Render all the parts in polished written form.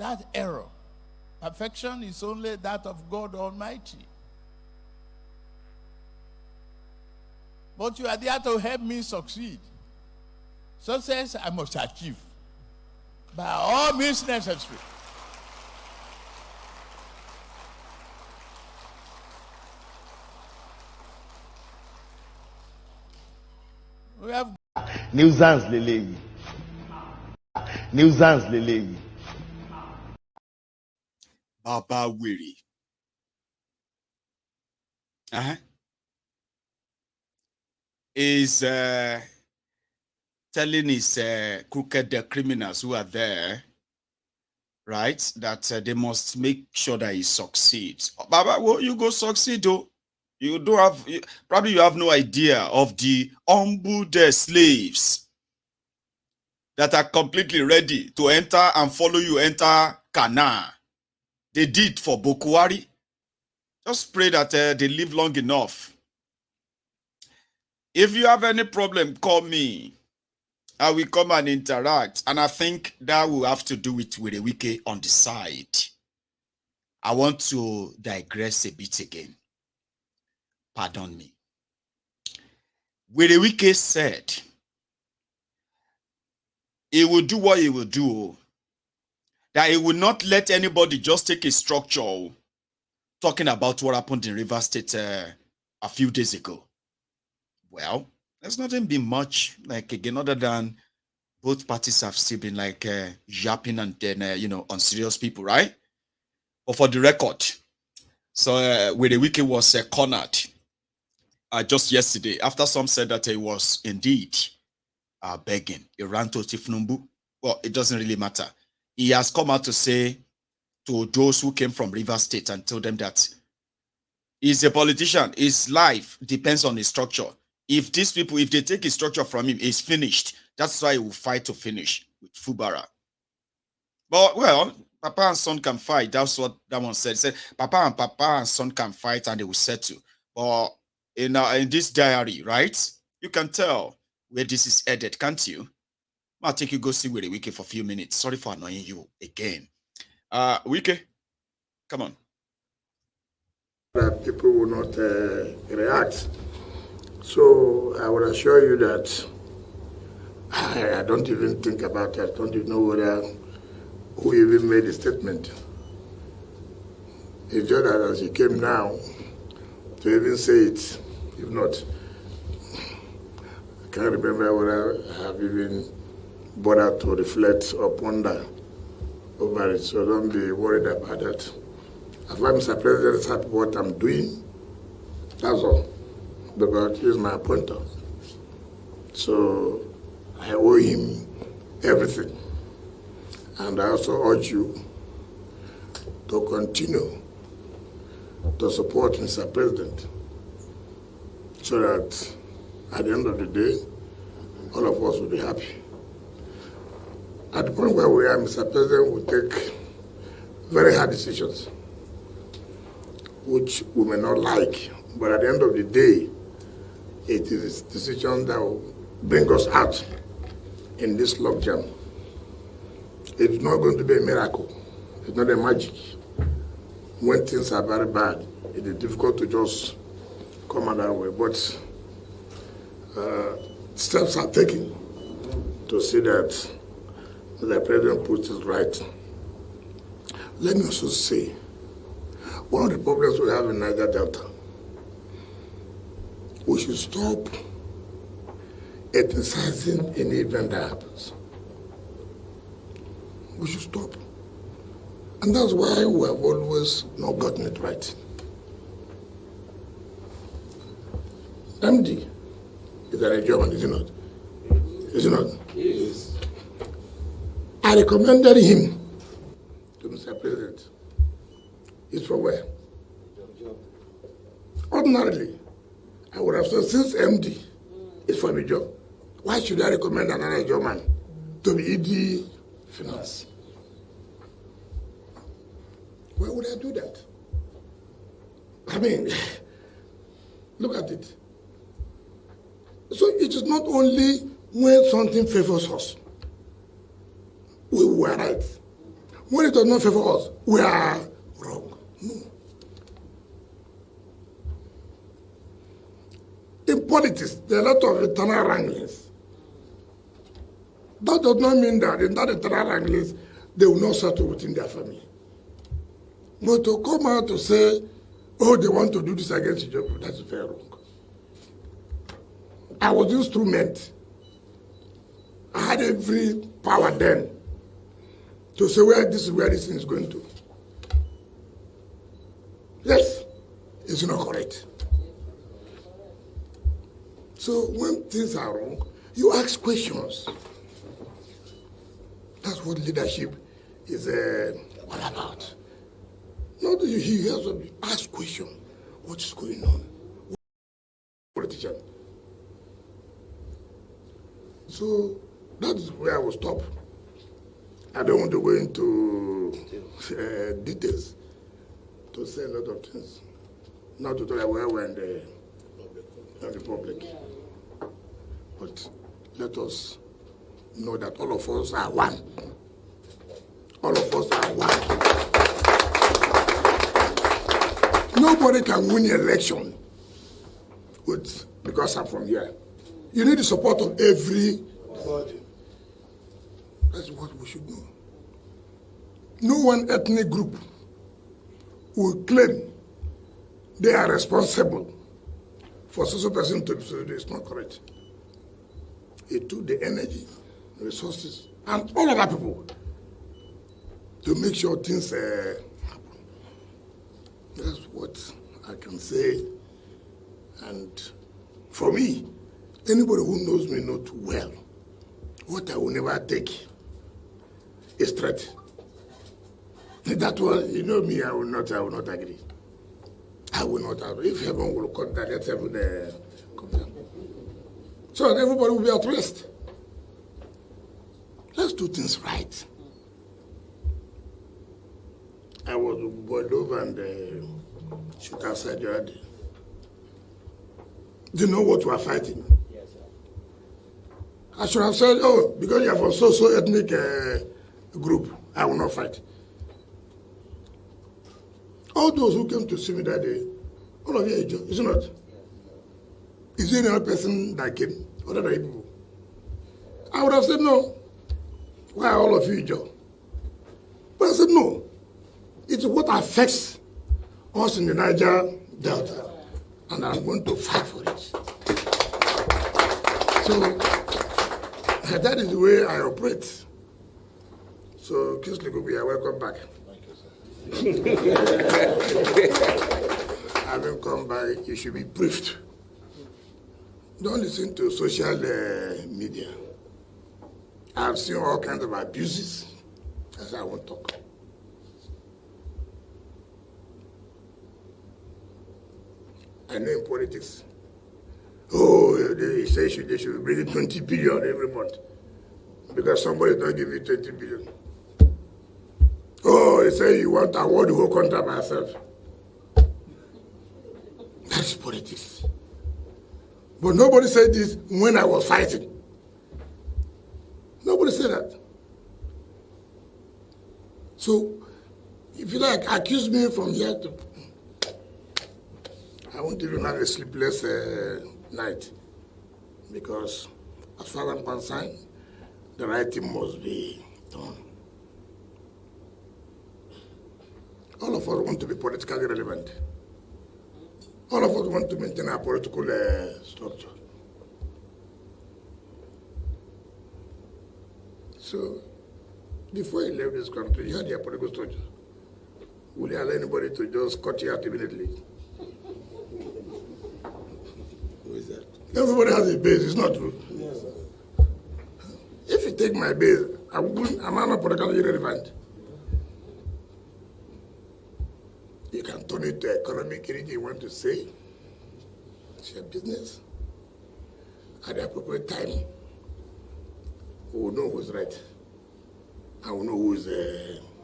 that error. Perfection is only that of God Almighty. But you are there to help me succeed. Success I must achieve by all means necessary. We have nuisance leleyi. Nuisance leleyi. Baba Wiri. Is telling his crooked criminals who are there, right, that they must make sure that he succeeds. Baba, well, you go succeed, though. You don't have, probably you have no idea of the humbled slaves that are completely ready to enter and follow you enter Canaan. They did for Bokuwari. Just pray that they live long enough. If you have any problem, call me. I will come and interact. And I think that will have to do with Wiki on the side. I want to digress a bit again. Pardon me. Wiki said he will do what he will do. That he will not let anybody just take a structure talking about what happened in Rivers State a few days ago. Well, there's nothing been much, like, again, other than both parties have still been like yapping and then, on serious people, right? But for the record, so Wiki was cornered just yesterday after some said that he was indeed begging. He ran to Tinubu. Well, it doesn't really matter. He has come out to say to those who came from Rivers State and told them that he's a politician. His life depends on his structure. If these people, if they take his structure from him, he's finished. That's why he will fight to finish with Fubara. But, well, Papa and son can fight. That's what that one said. He said, Papa and son can fight and they will settle. But in this diary, right, you can tell where this is headed, can't you? I'll take you go see with Wiki for a few minutes. Sorry for annoying you again. Wiki, come on. That people will not react. So I will assure you that I don't even think about it. I don't even know who even made the statement. It's just that as he came now to even say it, if not, I can't remember whether I have even bothered to reflect or ponder over it. So don't be worried about that. As far as Mr. President is happy what I'm doing, that's all. Because he's my appointer. So I owe him everything. And I also urge you to continue to support Mr. President so that at the end of the day, all of us will be happy. At the point where we are, Mr. President will take very hard decisions, which we may not like, but at the end of the day, it is a decision that will bring us out in this logjam. It's not going to be a miracle. It's not a magic. When things are very bad, it is difficult to just come out that way. But steps are taken to see that the president puts it right. Let me also say, one of the problems we have in Niger Delta, we should stop ethnicizing any event that happens. We should stop. And that's why we have always not gotten it right. MD is a German, is he not? Is he not? Yes. I recommended him to Mr. President. He's from where? Ordinarily, I would have said, since MD is from a job, why should I recommend another German to be ED Finance? Why would I do that? I mean, look at it. So it is not only when something favors us. We were right. when it does not favor us, we are wrong. No. In politics, there are a lot of internal wranglings. That does not mean that in that internal wranglings, they will not settle within their family. But to come out to say, oh, they want to do this against each other, that's very wrong. I was the instrument. I had every power then to say, well, this is where this thing is going to. Yes, it's not correct. So when things are wrong, you ask questions. That's what leadership is all about. Not that you have to ask questions. What is going on? Politician. So that is where I will stop. I don't want to go into details to say a lot of things. Not to talk about where we're in the public. But let us know that all of us are one. All of us are one. Nobody can win an election because I'm from here. You need the support of everybody. That's what we should know. No one ethnic group will claim they are responsible for social person to do this. It's not correct. It took the energy, resources, and all other people to make sure things happen. That's what I can say. And for me, anybody who knows me not well, what I will never take is threat. That one, you know me, I will not agree. I will not agree. If heaven will come down, let heaven come down. So everybody will be at rest. Let's do things right. I was boiled over and shoot outside your head. Do you know what we are fighting? Yes, sir. I should have said, oh, because you have a so ethnic group, I will not fight. All those who came to see me that day, all of you are Ijo, is it not? Is there any other person that came, other than people? I would have said no. Why are all of you Ijo? But I said no. It's what affects us in the Niger Delta, and I'm going to fight for it. So that is the way I operate. So Kingsley Gobi, welcome back. Having come by, you should be briefed. Don't listen to social media. I've seen all kinds of abuses. That's why I won't talk. I know in politics. Oh, they say they should bring in 20 billion every month because somebody don't give you 20 billion. Oh, they say you want to award the whole country by yourself. That's politics. But nobody said this when I was fighting. Nobody said that. So, if you like, accuse me from here to... I won't even have a sleepless night. Because, as far as I'm concerned, the right thing must be done. All of us want to be politically relevant. All of us want to maintain our political structure. So, before you left this country, you had your political structure. Would you allow anybody to just cut you out immediately? Who is that? Everybody has a base, it's not true. Yes, sir. If you take my base, am I not politically relevant? You can turn it to economic anything you want to say. It's your business. At the appropriate time, we will know who's right. I will know who's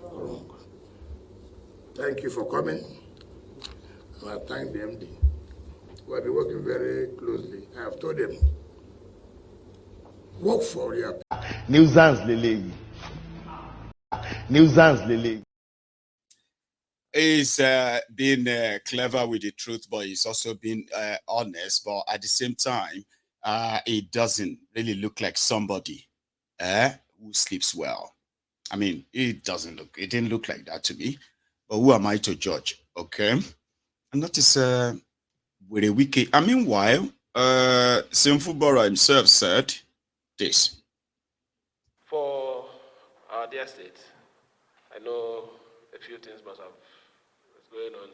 wrong. Thank you for coming. I thank the MD. We have been working very closely. I have told them, work for your Nuisance lele. nuisance lele. He's been clever with the truth, but he's also been honest. But at the same time, it doesn't really look like somebody who sleeps well. I mean, it didn't look like that to me. But who am I to judge? Okay. And notice with a wiki. I mean, meanwhile, Sinful Bora himself said this. For our dear state, I know a few things must have going on,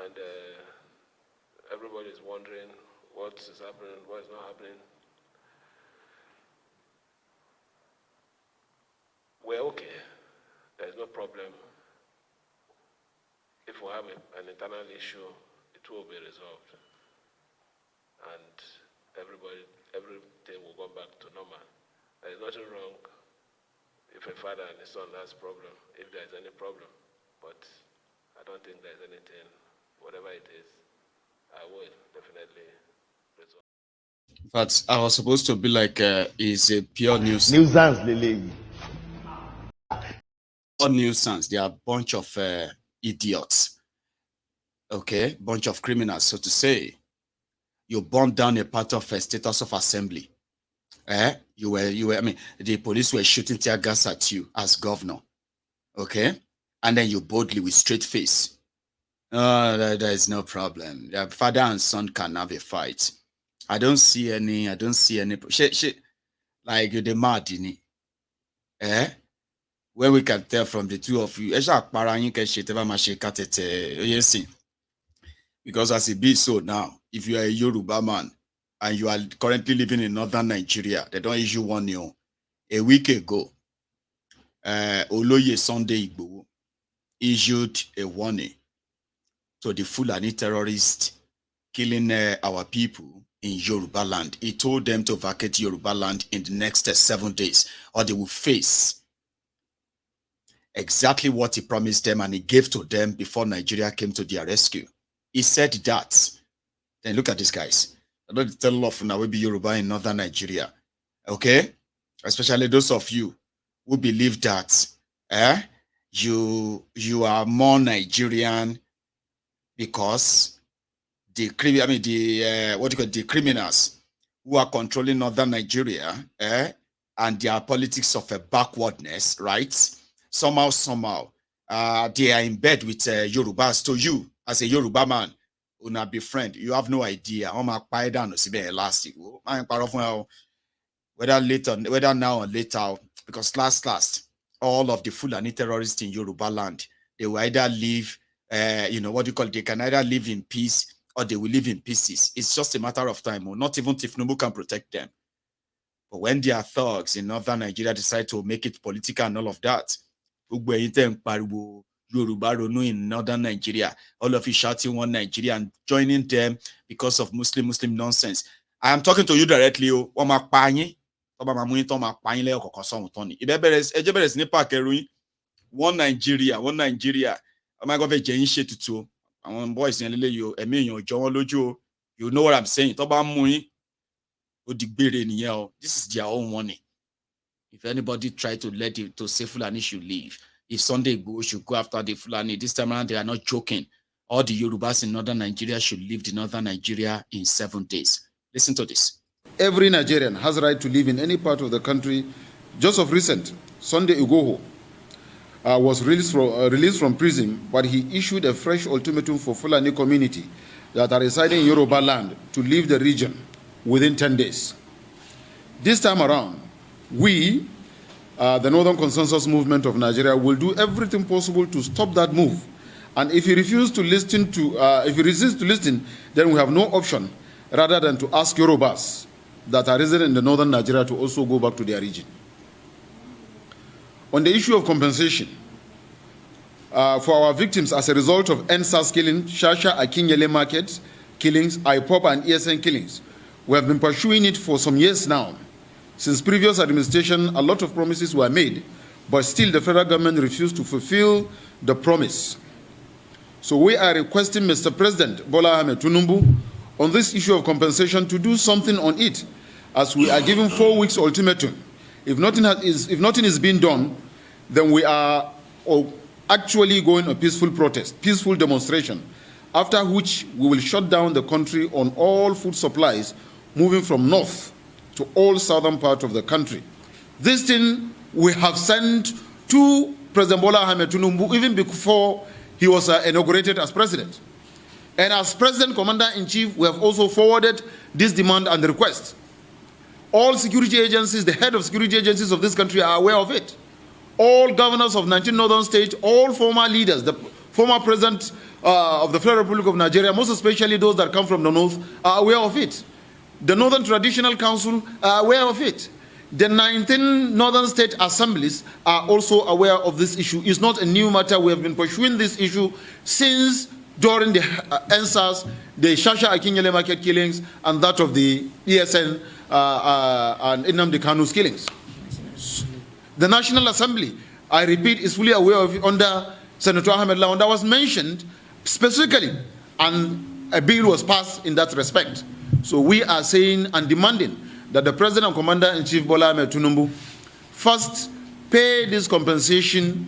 and everybody is wondering what is happening, what is not happening. We're okay. There is no problem. If we have an internal issue, it will be resolved, and everything will go back to normal. There is nothing wrong if a father and a son has problem, if there is any problem. But I don't think there's anything, whatever it is, I will definitely resolve. But I was supposed to be like, is a pure nuisance. Nuisance lele. Pure nuisance. They are a bunch of idiots. Okay? Bunch of criminals, so to say. You burned down a part of a status of assembly. You were, I mean, the police were shooting tear gas at you as governor. Okay? And then you boldly, with straight face. Oh, there is no problem. Their father and son can have a fight. I don't see any. Shit. Like you're the mad, where we can tell from the two of you. Because as it be so now, if you are a Yoruba man and you are currently living in northern Nigeria, they don't issue one year. A week ago, Oloye Sunday Igboho issued a warning to the Fulani terrorists killing our people in Yoruba land. He told them to vacate Yoruba land in the next 7 days, or they will face exactly what he promised them and he gave to them before Nigeria came to their rescue. He said that. Then look at these guys. I don't tell a lot now we be Yoruba in northern Nigeria. Okay? Especially those of you who believe that you are more Nigerian because the criminals who are controlling northern Nigeria and their politics of a backwardness, right? Somehow, they are in bed with Yorubas. To you, as a Yoruba man, una be friend, you have no idea. Whether now or later, because last, all of the Fulani terrorists in Yoruba land, they will either live, they can either live in peace or they will live in pieces. It's just a matter of time. Not even Tinubu can protect them. But when their thugs in northern Nigeria decide to make it political and all of that, Yoruba in northern Nigeria, all of you shouting one Nigeria and joining them because of Muslim nonsense. I am talking to you directly. One Nigeria. Am I going to boys in you know what I'm saying? This is their own money. If anybody try to let it to say Fulani should leave, if Sunday Igboho should go after the Fulani, this time around they are not joking. All the Yorubas in northern Nigeria should leave the northern Nigeria in 7 days. Listen to this. Every Nigerian has a right to live in any part of the country. Just of recent, Sunday Igboho was released from prison, but he issued a fresh ultimatum for Fulani community that are residing in Yoruba land to leave the region within 10 days. This time around, we, the Northern Consensus Movement of Nigeria, will do everything possible to stop that move. And if he refuses to listen if he resists to listen, then we have no option rather than to ask Yorubas that are resident in the northern Nigeria to also go back to their region. On the issue of compensation, for our victims as a result of NSAS killing, Shasha Akinyele Market killings, IPOP and ESN killings, we have been pursuing it for some years now. Since previous administration, a lot of promises were made, but still the federal government refused to fulfill the promise. So we are requesting Mr. President Bola Ahmed Tinubu on this issue of compensation to do something on it, as we are given 4 weeks ultimatum. If nothing is being done, then we are actually going a peaceful protest, peaceful demonstration, after which we will shut down the country on all food supplies moving from north to all southern part of the country. This thing we have sent to President Bola Ahmed Tinubu even before he was inaugurated as president. And as President Commander-in-Chief, we have also forwarded this demand and request. All security agencies, the head of security agencies of this country are aware of it. All governors of 19 northern states, all former leaders, the former president of the Federal Republic of Nigeria, most especially those that come from the north, are aware of it. The Northern Traditional Council are aware of it. The 19 northern state assemblies are also aware of this issue. It's not a new matter. We have been pursuing this issue since during the NSAS, the Shasha Akinyele market killings, and that of the ESN and Nnamdi Kanu's killings. The National Assembly, I repeat, is fully aware of it under Senator Ahmed Lawan. That was mentioned specifically, and a bill was passed in that respect. So we are saying and demanding that the President and Commander-in-Chief Bola Ahmed Tinubu first pay this compensation,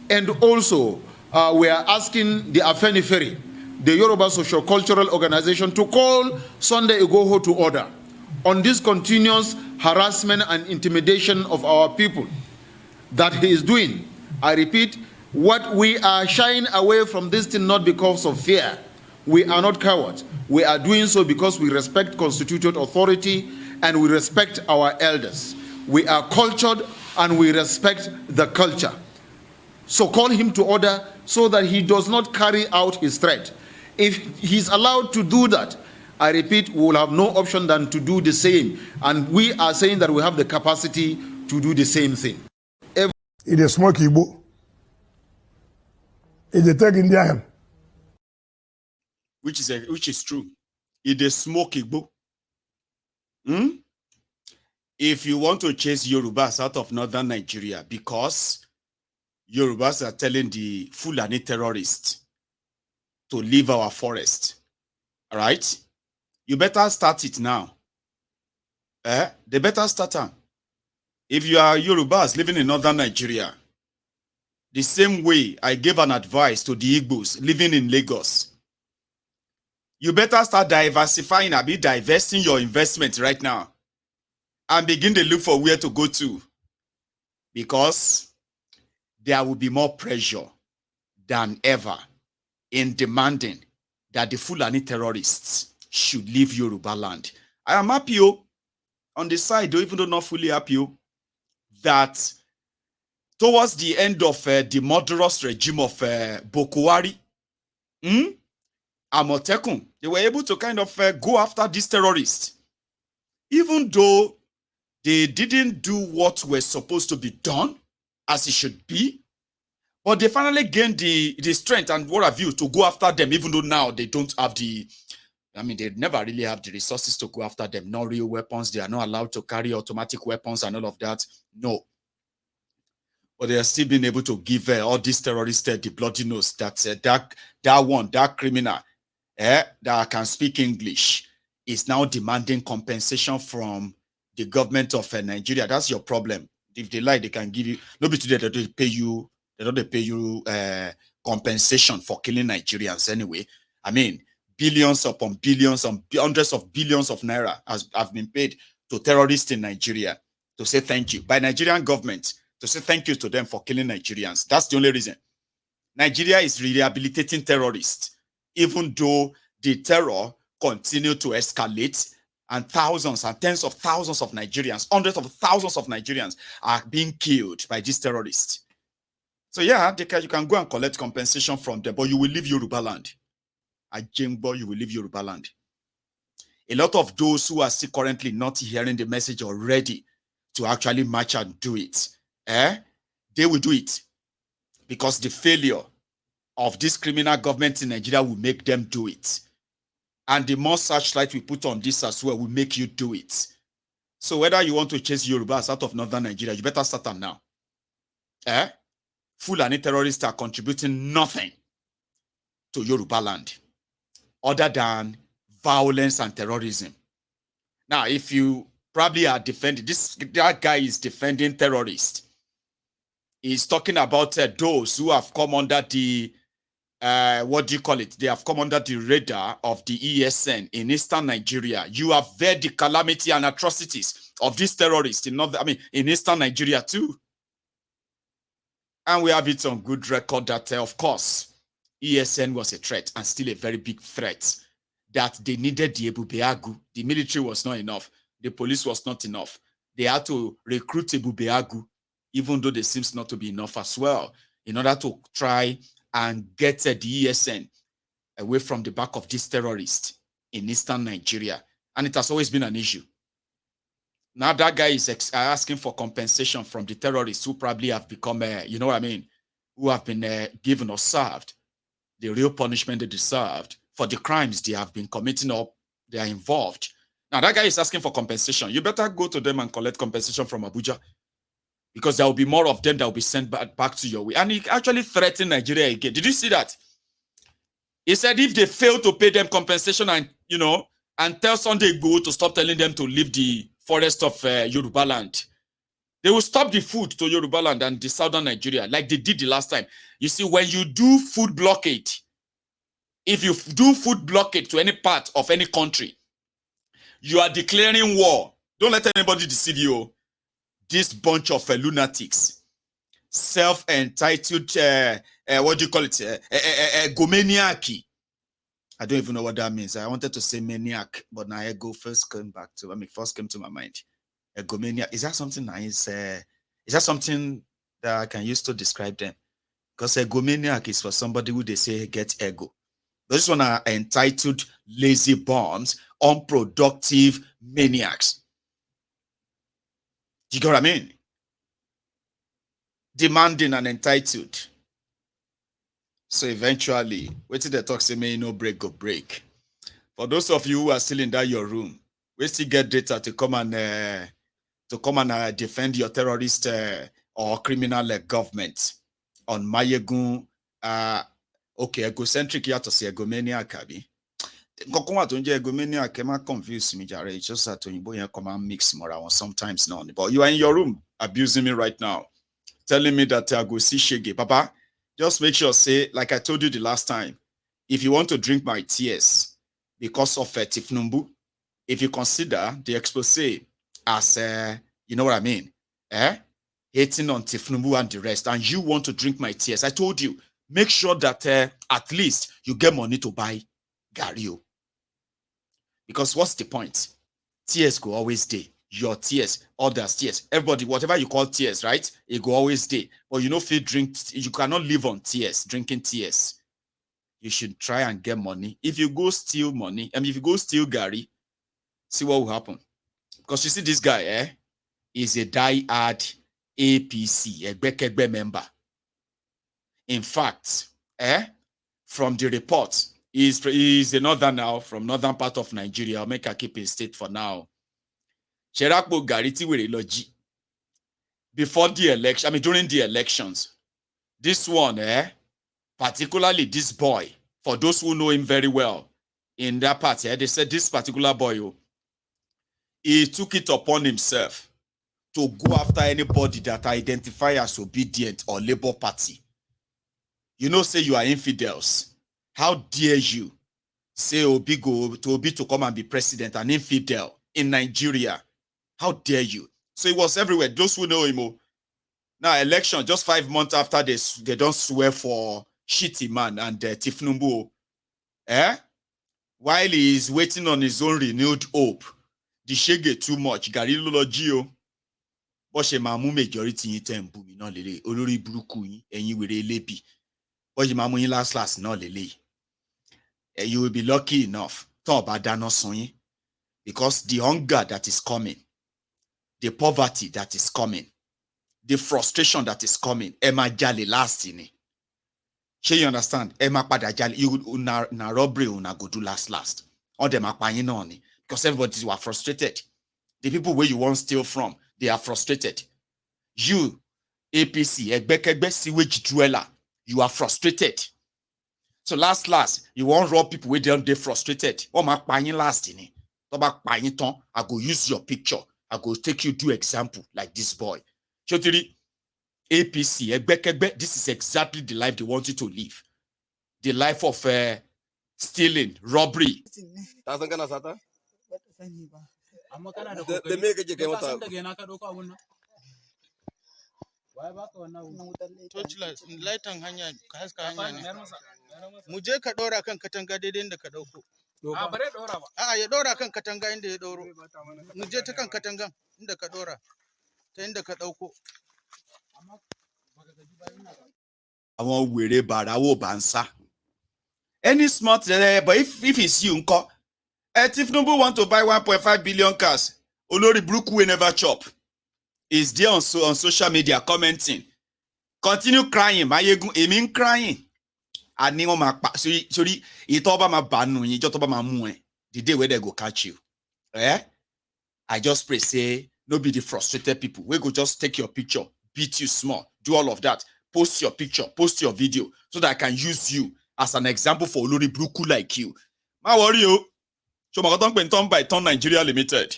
and also we are asking the Afenifere, the Yoruba Socio-Cultural Organization, to call Sunday Igboho to order on this continuous harassment and intimidation of our people that he is doing. I repeat, what we are shying away from this thing not because of fear. We are not cowards. We are doing so because we respect constituted authority and we respect our elders. We are cultured and we respect the culture. So call him to order so that he does not carry out his threat. If he's allowed to do that, I repeat, we will have no option than to do the same. And we are saying that we have the capacity to do the same thing. It is smoke Igbo. It is take Indian. Which is true. It is smoke Igbo. If you want to chase Yorubas out of northern Nigeria because Yorubas are telling the Fulani terrorists to leave our forest, all right? You better start it now. They better start them. If you are Yorubas living in northern Nigeria, the same way I gave an advice to the Igbos living in Lagos, you better start diversifying and be divesting your investment right now and begin to look for where to go to, because there will be more pressure than ever in demanding that the Fulani terrorists should leave Yoruba land. I am happy on the side, even though not fully happy, that towards the end of the murderous regime of Bokuwari, Amotekun, they were able to kind of go after these terrorists, even though they didn't do what was supposed to be done as it should be, but they finally gained the strength and what have you to go after them, even though now they don't have they never really have the resources to go after them. No real weapons. They are not allowed to carry automatic weapons and all of that. No. But they are still being able to give all these terrorists the bloody nose that that criminal that can speak English is now demanding compensation from the government of Nigeria. That's your problem. If they like, they can give you. Nobody today they don't pay you. They don't pay you compensation for killing Nigerians anyway. I mean, billions upon billions and hundreds of billions of naira have been paid to terrorists in Nigeria to say thank you by Nigerian government, to say thank you to them for killing Nigerians. That's the only reason. Nigeria is rehabilitating terrorists, even though the terror continue to escalate and thousands and tens of thousands of Nigerians, hundreds of thousands of Nigerians are being killed by these terrorists. So yeah, you can go and collect compensation from them, but you will leave Yoruba land. Ajengbo, you will leave Yoruba land. A lot of those who are still currently not hearing the message already to actually march and do it, they will do it because the failure of this criminal government in Nigeria will make them do it. And the more searchlight we put on this as well will make you do it. So whether you want to chase Yorubas out of northern Nigeria, you better start them now. Fulani terrorists are contributing nothing to Yoruba land other than violence and terrorism. Now, if you probably are defending that guy is defending terrorists. He's talking about those who have come under the what do you call it? They have come under the radar of the ESN in eastern Nigeria. You have heard the calamity and atrocities of these terrorists in eastern Nigeria too. And we have it on good record that, of course, ESN was a threat and still a very big threat. That they needed the Ebubeagu. The military was not enough. The police was not enough. They had to recruit Ebubeagu, even though there seems not to be enough as well, in order to try and get the ESN away from the back of these terrorists in eastern Nigeria. And it has always been an issue. Now that guy is asking for compensation from the terrorists who probably have become, you know what I mean, who have been given or served the real punishment they deserved for the crimes they have been committing or they are involved. Now that guy is asking for compensation. You better go to them and collect compensation from Abuja, because there will be more of them that will be sent back to your way. And he actually threatened Nigeria again. Did you see that? He said if they fail to pay them compensation and, you know, and tell Sunday Igboho to stop telling them to leave the forest of Yoruba land, they will stop the food to Yoruba land and the southern Nigeria like they did the last time. You see, when you do food blockade, if you do food blockade to any part of any country, you are declaring war. Don't let anybody deceive you. This bunch of lunatics, self-entitled, what do you call it? Egomaniac. I don't even know what that means. I wanted to say maniac, but now ego first came to my mind. Egomaniac. Is that something nice? Is that something that I can use to describe them? Because egomaniac is for somebody who they say get ego. Those one are entitled, lazy bums, unproductive maniacs. Do you get what I mean? Demanding and entitled. So eventually, wait till the talk say me no break go break. For those of you who are still in that your room, we still get data to come and defend your terrorist or criminal government on Mayegun. Okay, egocentric yàtọ̀ sí egomaniac àbí. Nǹkan wà tó ń jẹ́ egomaniac ẹ má confuse me jàre. It's just that òyìnbó yẹn come and mix more around sometimes now. But you are in your room abusing me right now, telling me that I go see shege. Papa, just make sure, say, like I told you the last time, if you want to drink my tears because of Tinubu, if you consider the expose as, you know what I mean, hating on Tinubu and the rest, and you want to drink my tears, I told you, make sure that at least you get money to buy Gario. Because what's the point? Tears go always stay. Your tears, others' tears, everybody, whatever you call tears, right? It go always stay. But you know, if you drink, you cannot live on tears, drinking tears. You should try and get money. If you go steal money, if you go steal Gary, see what will happen. Because you see, this guy, is a die-hard APC, a Bekegbe member. In fact, from the report, he's a northern now, from northern part of Nigeria. I'll make a keep his state for now. Sherakbo Gariti with logi. Before the election, during the elections, this one, particularly this boy, for those who know him very well, in that part, they said this particular boy, he took it upon himself to go after anybody that identify as obedient or Labour Party. You know, say you are infidels. How dare you say Obi to come and be president, an infidel in Nigeria? How dare you? So it was everywhere. Those who know him. Now, election, just 5 months after they don't swear for shitty man and Tinubu. While he is waiting on his own renewed hope, the shege too much. Garilologio. Boshe mamu majority yin tembu mi na lele. Olori buruku yin, eyin were lebi. Boshe mamu yin last na lele. You will be lucky enough. Because the hunger that is coming, the poverty that is coming, the frustration that is coming, Emma Jali last in it. You understand? Emma Padajali, you na robbery una go do last. On them are on it. Because everybody were frustrated. The people where you want steal from, they are frustrated. You, APC, Egbekegbe sewage dweller, you are frustrated. So last, you won't rob people where they frustrated. Oh, my paying last in it. I go use your picture. I go take you to example like this boy. Chotiri, APC, this is exactly the life they want you to live. The life of stealing, robbery. Torchlight, lightan hanya, ka haska hanya ne. Mu je ka dora kan katanga daidai inda ka dauko. A bare dora ba. A'a ya dora kan katanga inda ya doro. Mu je ta kan katangan inda ka dora. Ta inda ka dauko. Àwọn wèrè bàràwò bansa. Any smart, but if it's you, Tinubu want to buy 1.5 billion cars. Olori Brook will never chop. Is there on social media commenting. Continue crying. Emin crying. Ani o ma sorry, itoba ma banu yin, jotoba ma mu e. The day where they go catch you. I just pray say no be the frustrated people. We go just take your picture, beat you small, do all of that. Post your picture, post your video so that I can use you as an example for Olori Bruku like you. Ma worry you. So by Ton Nigeria Limited.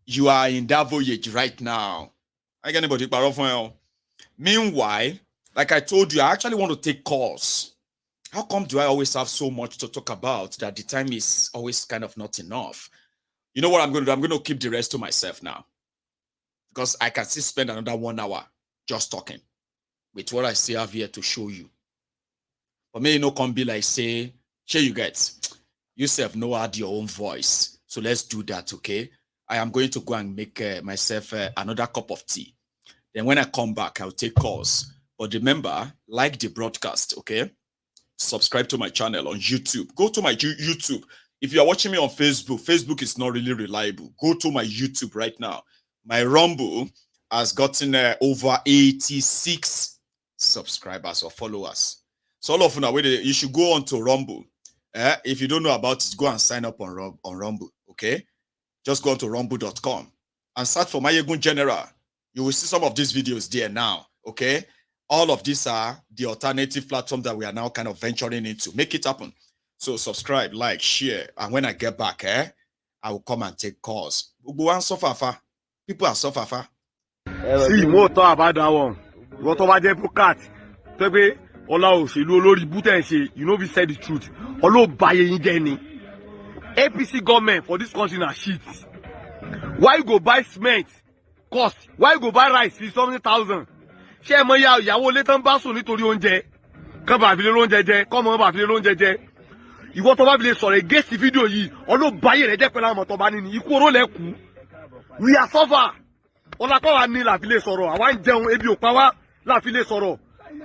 You are in that voyage right now. I get anybody borrow. Meanwhile, like I told you, I actually want to take calls. How come do I always have so much to talk about that the time is always kind of not enough? You know what I'm going to do? I'm going to keep the rest to myself now. Because I can still spend another 1 hour just talking with what I still have here to show you. But may you know, come be like, say, here you get. You self know add your own voice. So let's do that, okay? I am going to go and make myself another cup of tea. Then when I come back, I'll take calls. But remember, like the broadcast, okay? Subscribe to my channel on YouTube. Go to my YouTube. If you are watching me on Facebook, Facebook is not really reliable. Go to my YouTube right now. My Rumble has gotten over 86 subscribers or followers. So all of you now, you should go on to Rumble. If you don't know about it, go and sign up on Rumble, okay? Just go on to rumble.com and search for Mayegun General. You will see some of these videos there now, okay? All of these are the alternative platform that we are now kind of venturing into. Make it happen. So subscribe, like, share, and when I get back, I will come and take calls. People are so far. See, more talk about that one. What about the cat? Tebe, Ola she Lori Butense, you know we said the truth. Olo buying any APC government for this country na shit. Why you go buy cement? Cost. Why you go buy rice? 70,000. Share money out. Yawo letan baso nítorí oúnjẹ. Kan ba fi le oúnjẹ jẹ. Come ba fi le oúnjẹ jẹ. Ìwọ tó bá fi le sọ̀rọ̀ against the video yìí. Olo buy rẹ̀ jẹ́ pẹ̀lú àwọn tó bá ní ni. Ikú oró lẹ kú. We are suffer. Ola ko wa ni la fi le sọ̀rọ̀. Àwa ń jẹun ebi ò pa wá la fi le sọ̀rọ̀.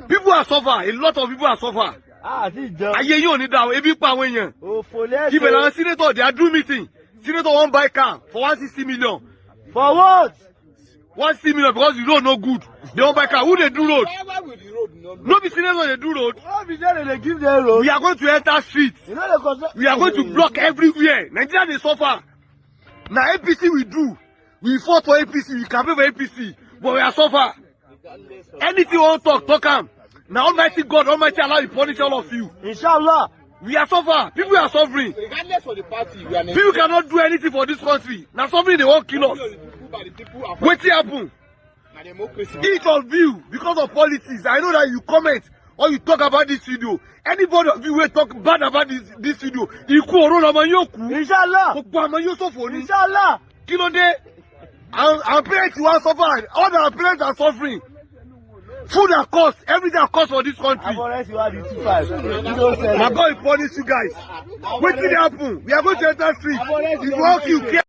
People are suffer. A lot of people are suffer. Ayé yóò ní dá o, ebi pa àwọn èèyàn. Ibẹ̀ làwọn senator they are doing meeting. Senator wan buy car for 160 million. For what? 160 million because the road no good. They wan buy car. Who they do road? No be senator they do road. They give them road. We are going to enter streets. We are going to block everywhere. Nigeria they suffer. Now APC we do. We fought for APC. We campaign for APC. But we are suffer. Anything we want talk am. Now Almighty God, Almighty Allah will punish all of you. Inshallah. We are suffering. People are suffering. Regardless of the party, people cannot do anything for this country. Now suffering they won't kill us. What happen? Each of you, because of politics, I know that you comment or you talk about this video. Anybody of you will talk bad about this video. Inshallah. Inshallah. Kilo de. Our parents who are suffering. All our parents are suffering. Food at cost, everything at cost for this country. My God will punish you guys. What did happen? We are going to enter street. If you walk, you care.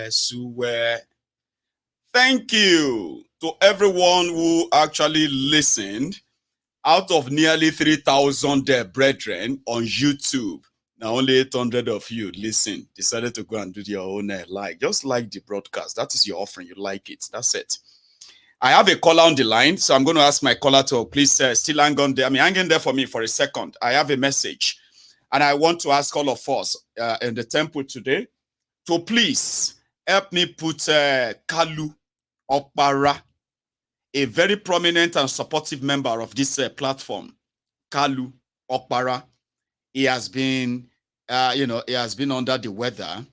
Suwe. Thank you to everyone who actually listened. Out of nearly 3,000 brethren on YouTube, now only 800 of you decided to go and do your own just like the broadcast. That is your offering. You like it. That's it. I have a caller on the line, so I'm going to ask my caller to please still hang on there. Hang in there for me for a second. I have a message, and I want to ask all of us in the temple today to please help me put Kalu Okpara, a very prominent and supportive member of this platform, Kalu Okpara. He has been, he has been under the weather,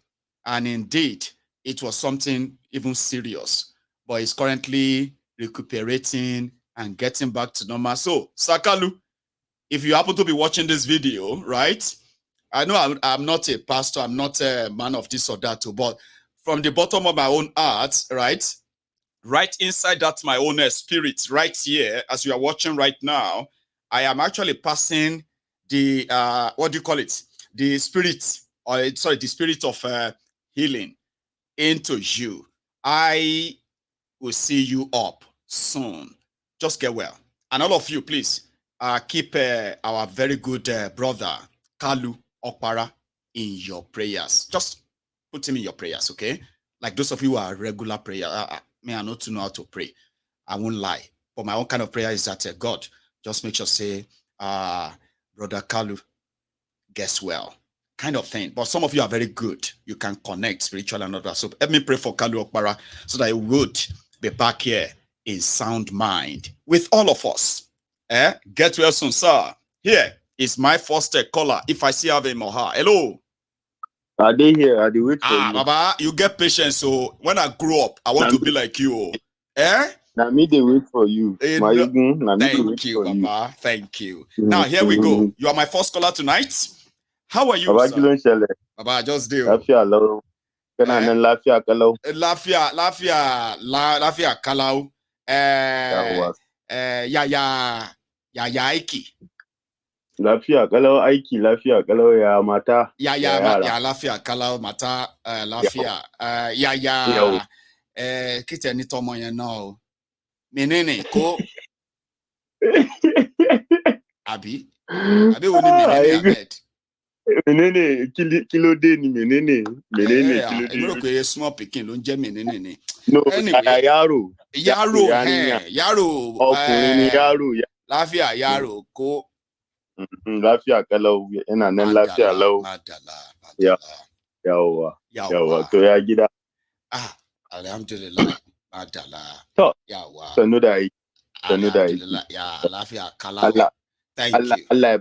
and indeed, it was something even serious. But he's currently recuperating and getting back to normal. So, Sakalu, if you happen to be watching this video, right? I know I'm not a pastor, I'm not a man of this or that, but from the bottom of my own heart, right? Right inside that my own spirit, right here, as you are watching right now, I am actually passing the what do you call it? The spirit, the spirit of healing into you. I will see you up soon. Just get well, and all of you, please keep our very good brother Kalu Okpara in your prayers. Just put him in your prayers, okay? Like those of you who are regular prayer. I not to know how to pray. I won't lie. But my own kind of prayer is that God, just make sure say, Brother Kalu, guess well. Kind of thing. But some of you are very good. You can connect spiritual and other. So let me pray for Kalu Okpara so that he would be back here in sound mind with all of us. Get well soon, sir. Here is my first caller. If I see have him or her. Hello. Are they here? Are they wait for you? Baba, you get patience. So when I grow up, I want to be like you. Now me they wait for you. Thank you, Baba. Thank you. Now here we go. You are my first caller tonight. How are you, Baba, sir? Baba, just do. Lafia low. Lafia kalau. Lafia kalau. Ya Iki. Lafiya kalau aiki, lafiya kalau ya mata. Ya lafiya kalau mata lafiya. Kita ni tomo ya no. Menene ko. Abi woni menene Ahmed. Menene kilo de ni menene. Menene kilo de. Emro ko ye small pikin ló ń jẹ́ menene ni. No, anyway, yaro. Ọkùnrin ni yaro. Lafiya yaro ko. Lafiya kalau ina nan lafiya lau. Yawa to ya gida. Alhamdulillah. Madala. To. Yawa. Sanu da yi. Ya lafiya kalau. Thank you. Allah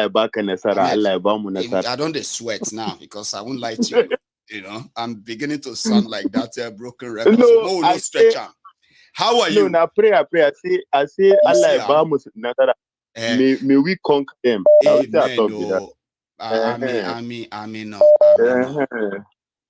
ya baka nasara. Allah ya ba mu nasara. I don't sweat now because I won't lie to you. You know, I'm beginning to sound like that broken record. No stretch out. How are you? No, na pray. I say Allah ya ba mu nasara. May we conquer them. Amen. Amen.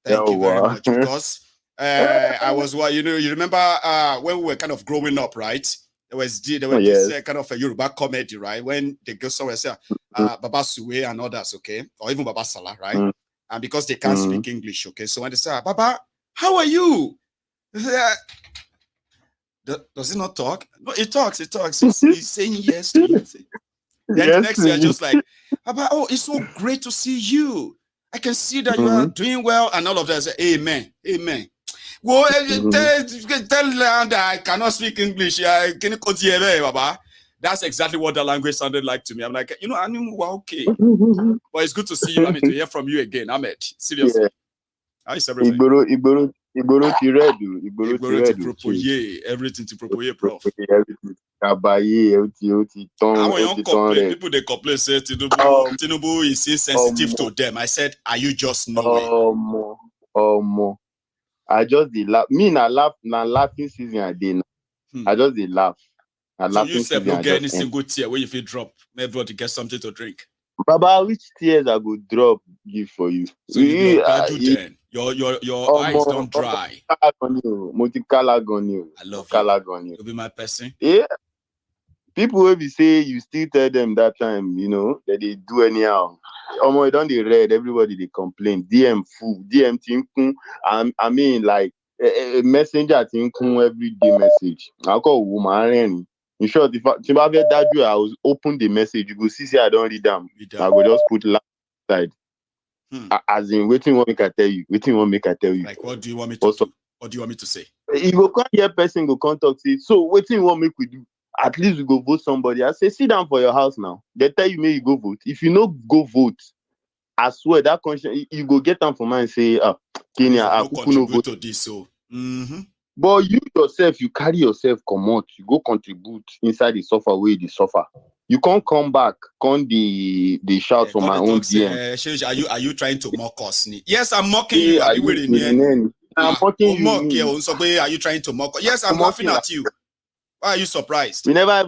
Thank you very much. Because I was, you remember when we were kind of growing up, right? There was this kind of a Yoruba comedy, right? When they go somewhere, say Baba Suwe and others, okay, or even Baba Salah, right? And because they can't speak English, okay, so when they say, Baba, how are you? Does he not talk? No, he talks. He's saying yes to you. Then the next year, just like, Baba, oh, it's so great to see you. I can see that you are doing well, and all of that. I say, Amen. Well, tell that I cannot speak English. Can you go to Baba? That's exactly what the language sounded like to me. I'm like, I'm okay. But it's good to see you, Ahmed, to hear from you again, Ahmed. Seriously. How is everything? Igboro ti redu. Everything to propose, prof. People they complain, say Tinubu is insensitive to them. I said, are you just knowing? I just did laugh. Me na laughing season I did. I just did laugh. So you said no get any single tear where if you drop, everybody get something to drink. Baba, which tears I go drop give for you? So you then. Your eyes don't dry. I love you. You'll be my person. Yeah. People will be say you still tell them that time, that they do anyhow. I don't they read, everybody they complain. DM full, DM tinkun. I mean like a messenger tinkun every day message. I call woman. In short, if I get that you, I will open the message. You go see I don't read them. I will just put last side. As in waiting what make I tell you. Waiting what make I tell you. Like what do you want me to do? What do you want me to say? If you come here, person go contact you. So waiting what make we do? At least we go vote somebody. I say sit down for your house now. They tell you may you go vote. If you no go vote, I swear that conscience you go get them for mine and say Kenya I I no contribute to this so. But you yourself, you carry yourself come out, you go contribute inside the suffer where the suffer. You can't come back, can't the shout for my own DM. Are you trying to mock us? Yes, I'm mocking you. I'm mocking you. Are you trying to mock us? Yes, I'm laughing at you. Why are you surprised? We never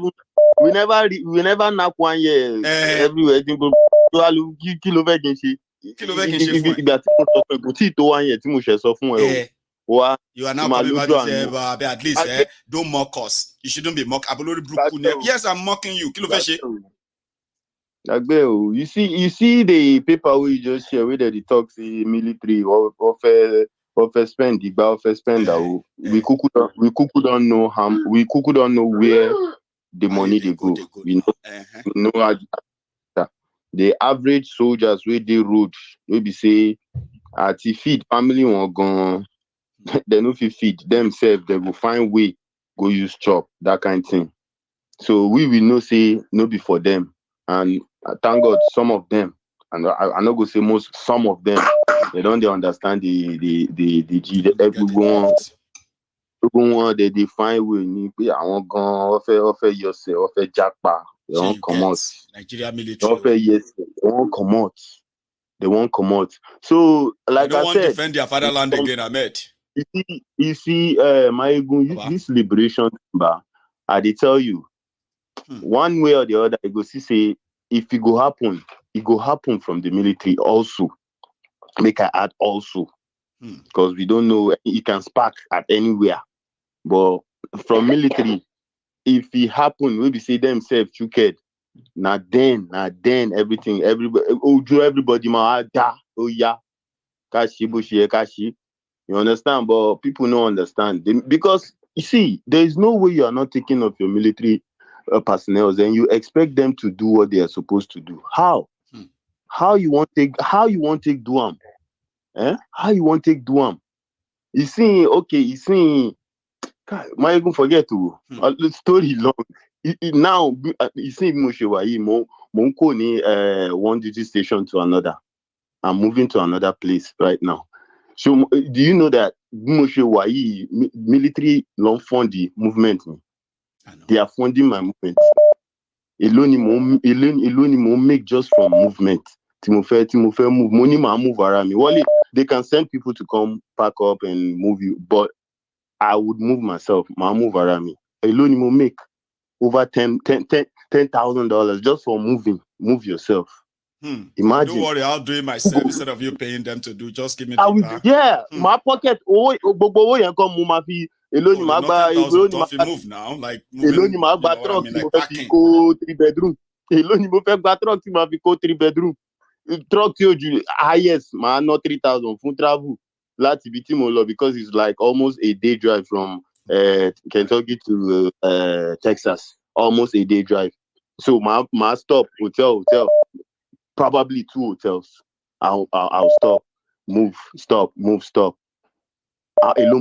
knock 1 year everywhere. Kilo you are now coming back to say, at least don't mock us. You shouldn't be mocked. Yes, I'm mocking you. You see the paper we just share where they talk the military or spend we cuckoo don't know we cuckoo don't know where the money they go. We know the average soldiers where they road we be say at feed family won't go. They no fit feed themselves, they will find way go use chop, that kind of thing. So we will know say no be for them. And thank God some of them, and I not go say most, some of them, they don't understand the everyone they find way ni pe àwọn gan offer yourself offer japa they won't come out. Nigeria military. They won't come out. So like they don't I want said, defend their fatherland again, Ahmed. You see, my this liberation, I did tell you, one way or the other, I go see say if it go happen from the military also. Make I add also, because we don't know it can spark at anywhere. But from military, if it happen, we be say themselves chuked. Now then everybody ma da oh yeah, kashi bushi kashi. You understand? But people don't understand because you see, there is no way you are not taking of your military personnel and you expect them to do what they are supposed to do. How? How you want take do them? How you want take do them? You see, might even forget to the story long. Now you see Moshewayi Monko ni one duty station to another. I'm moving to another place right now. So do you know that Moshewayi military long fund the movement? They are funding my movement. Alone make just from movement. Timofe move. Money ma move around me. Wally, they can send people to come pack up and move you, but I would move myself. Ma move around me. Alone will make over $10,000 just for moving. Move yourself. Imagine. Don't worry, I'll do it myself instead of you paying them to do. Just give me the my pocket. Don't move now, like moving. Packing. 3 bedroom. Truck 3 bedroom. Truck highest man not 3,000 full travel. Lati biti because it's like almost a day drive from Kentucky to Texas. Almost a day drive. So my stop hotel. Probably 2 hotels. I'll stop, move, stop. Alone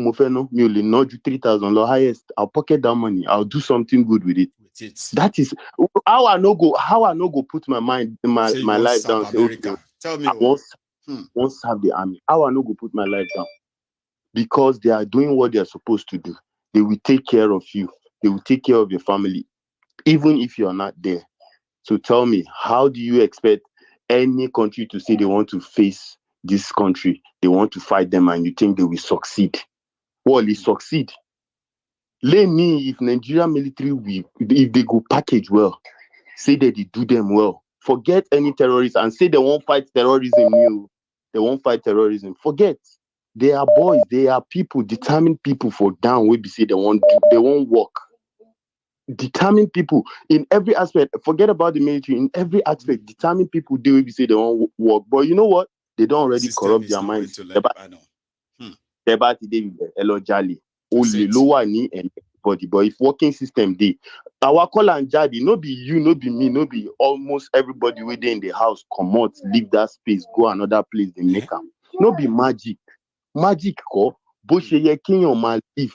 mofeno, me only not do 3,000 highest. I'll pocket that money. I'll do something good with it. That is how I no go put my life down. Say, okay, tell me, I won't serve the army. How I no go put my life down? Because they are doing what they are supposed to do. They will take care of you. They will take care of your family, even if you are not there. So tell me, how do you expect any country to say they want to face this country, they want to fight them, and you think they will succeed? Well, they succeed. Let me, if Nigeria military if they go package well, say that they do them well, forget any terrorists and say they won't fight terrorism. They won't fight terrorism. Forget. They are boys. They are people, determined people for down. We be say they won't work. determine people in every aspect. Forget about the military. In every aspect, determine people they will say they won't work. But you know what? They don't already corrupt their minds. I know. About today, hello Jali. Only lower knee and everybody. But if working system dey, our call and Jadi, no be you, no be me, no be almost everybody within the house. Come out, leave that space, go another place. They make them. No be magic. Magic ko. But live.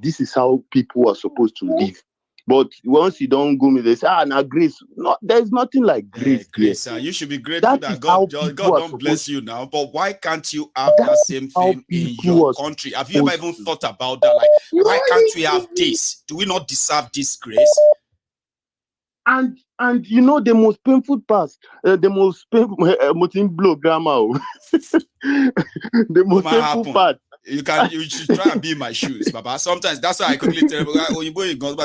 This is how people are supposed to live. But once you don't go, they say, now grace. No, there's nothing like grace. Grace, you should be grateful that God don't bless you now. But why can't you have that same thing in your country? Have you ever even thought about that? Like, why can't we have this? Do we not deserve this grace? And you know the most painful part, the most painful blow grammar. The most painful part. You should try and be in my shoes, Baba. Sometimes that's why I quickly tell you, I need to take a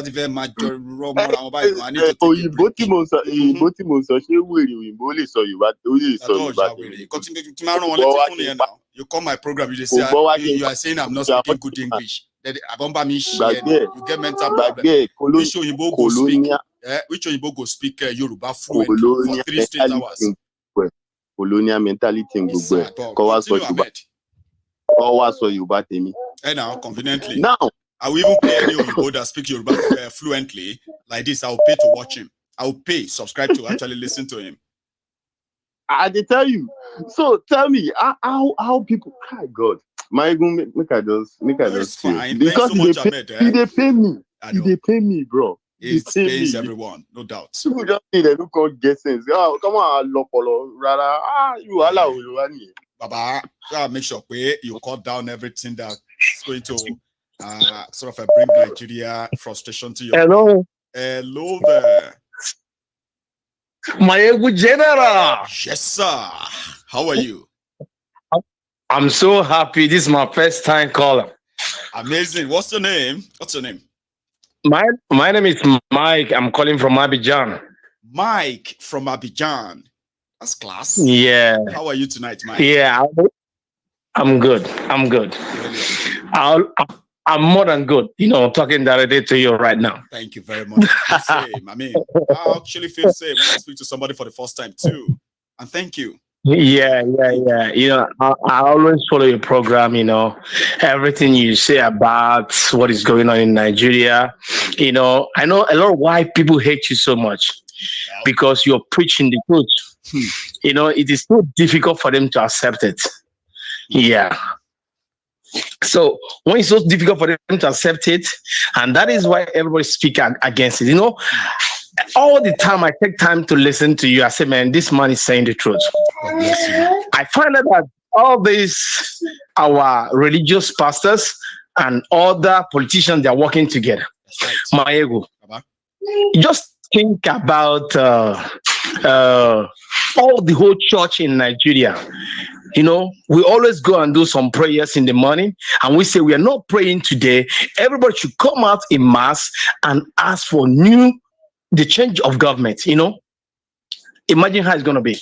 break. You call my program, you say you are saying I'm not speaking good English. You get mental problem. Which Oyibo go speak? Which Oyibo go speak Yoruba fluently for 3 straight hours? Colonial mentality. And now, conveniently, now I will even pay any Oyibo that speak Yoruba fluently like this. I will pay to watch him. I will pay, subscribe to actually listen to him. I tell you. So tell me, how people? Oh God, make I just fine. Because so much, Ahmed, they pay me. They pay me, bro. It pays everyone, no doubt. People just need to look on get sense. Oh, come on, Lopolo, rather. You allow you. Baba, make sure you cut down everything that's going to sort of bring Nigeria frustration to you. Hello. Hello there. My good general. Yes, sir. How are you? I'm so happy. This is my first time calling. Amazing. What's your name? My name is Mike. I'm calling from Abidjan. Mike from Abidjan. That's class. Yeah. How are you tonight, Mike? Yeah, I'm good. Brilliant. I'm more than good. Talking directly to you right now. Thank you very much. I feel same. I mean, I actually feel same when I speak to somebody for the first time too. And thank you. Yeah. I always follow your program, everything you say about what is going on in Nigeria. I know a lot of why people hate you so much because you're preaching the truth. It is so difficult for them to accept it. Yeah. So when it's so difficult for them to accept it, and that is why everybody speaks against it. All the time I take time to listen to you. I say, man, this man is saying the truth. I find out that all these our religious pastors and other politicians, they're working together. My ego. Just think about all the whole church in Nigeria. We always go and do some prayers in the morning, and we say we are not praying today. Everybody should come out in mass and ask for the change of government. Imagine how it's going to be.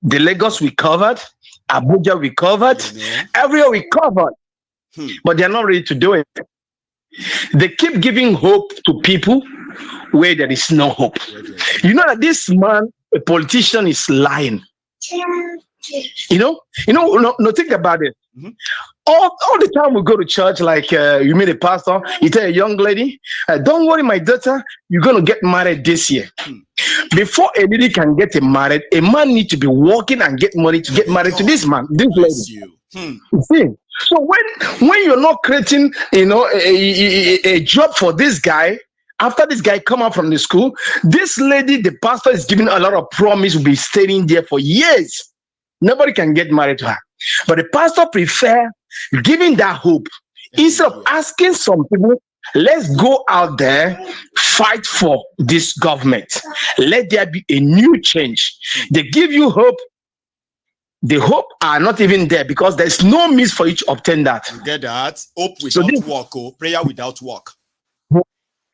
The Lagos we covered, Abuja we covered, everywhere we covered, but they're not ready to do it. They keep giving hope to people where there is no hope. That this man, a politician, is lying. No, think about it. All the time we go to church, like you meet a pastor, you tell a young lady, don't worry, my daughter, you're going to get married this year. Before a lady can get married, a man needs to be working and get money to get married to this man, this lady. See? So when you're not creating, a job for this guy, after this guy come out from the school, this lady, the pastor is giving a lot of promise, will be staying there for years. Nobody can get married to her. But the pastor prefer giving that hope instead of asking some people, let's go out there, fight for this government. Let there be a new change. They give you hope. The hope are not even there because there's no means for you to obtain that. You get that? Hope without work, prayer without work.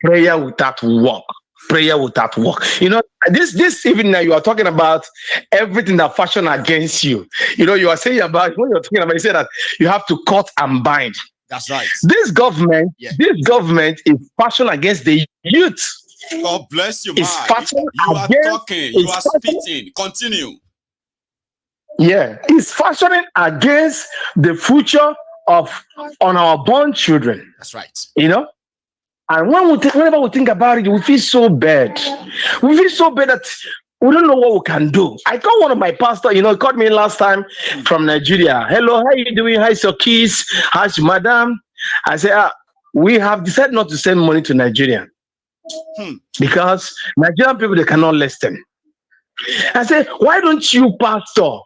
Prayer without work. Prayer without work. This even now you are talking about everything that fashion against you. You are saying about when you're talking about, you say that you have to cut and bind. That's right. This government is fashion against the youth. God bless you, Is man. fighting You are against, talking. You are fighting, spitting. Continue. yeah, it's fashioning against the future of on our born children. That's right. You know, and whenever we think about it, we feel so bad. We feel so bad that we don't know what we can do. I called one of my pastors, he called me last time from Nigeria. Hello, how you doing? How's your kids? How's your madam? I said, we have decided not to send money to Nigeria because Nigerian people, they cannot listen. I said, why don't you, pastor,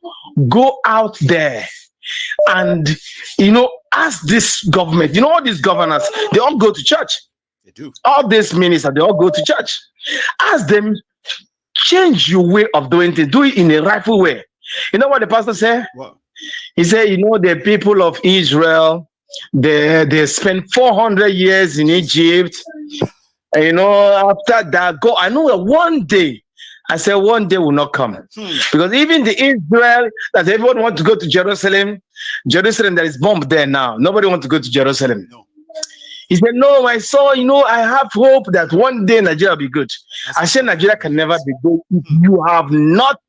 go out there and, ask this government, all these governors, they all go to church. They do. All these ministers, they all go to church. Ask them, change your way of doing things. Do it in a rightful way. You know what the pastor said? What? He said, the people of Israel, they spent 400 years in Egypt. And, after that, go. I know that one day will not come. Because even the Israel, that everyone wants to go to Jerusalem that is bombed there now. Nobody wants to go to Jerusalem. No. He said, no, my son, I have hope that one day Nigeria will be good. I said, Nigeria can never be good if you have not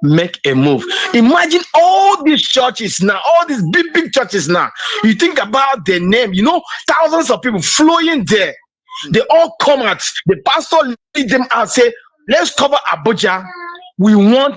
make a move. Imagine all these churches now, all these big churches now. You think about the name, thousands of people flowing there. They all come out. The pastor lead them out, say, let's cover Abuja. We want